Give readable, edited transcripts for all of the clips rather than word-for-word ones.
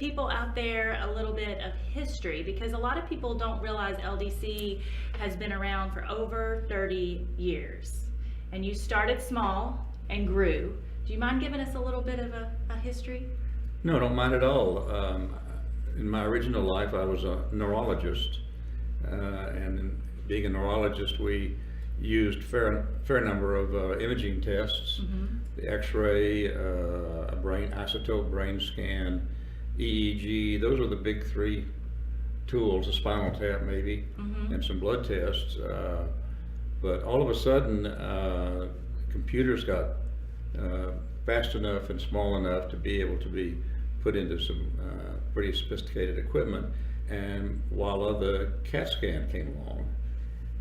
people out there a little bit of history, because a lot of people don't realize LDC has been around for over 30 years. And you started small and grew. Do you mind giving us a little bit of a history? No, I don't mind at all. In my original life, I was a neurologist, and in being a neurologist, we used fair number of imaging tests, the X-ray, a brain isotope brain scan, EEG. Those are the big three tools. A spinal tap maybe, and some blood tests. But all of a sudden, computers got fast enough and small enough to be able to be put into some pretty sophisticated equipment. And while the CAT scan came along,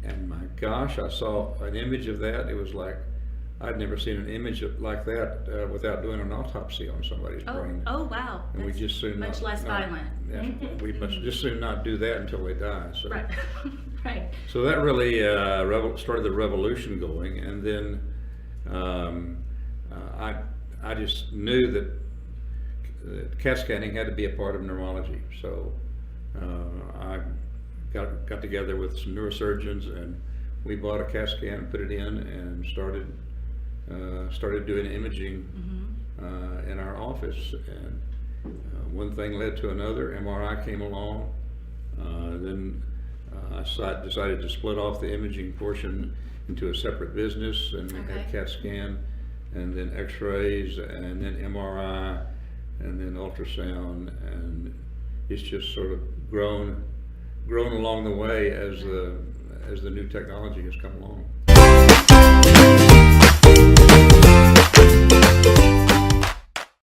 and my gosh, I saw an image of that. It was like, I'd never seen an image like that without doing an autopsy on somebody's brain. Oh, wow. And we just soon much less violent. Yeah, we must just soon not do that until they die. So. Right. Right. So that really started the revolution going, and then I just knew that CAT scanning had to be a part of neurology. So I got together with some neurosurgeons, and we bought a CAT scan, put it in, and started doing imaging in our office. And one thing led to another. MRI came along. Then I decided to split off the imaging portion into a separate business, and we had CAT scan, and then X-rays, and then MRI, and then ultrasound, and it's just sort of grown along the way as the new technology has come along.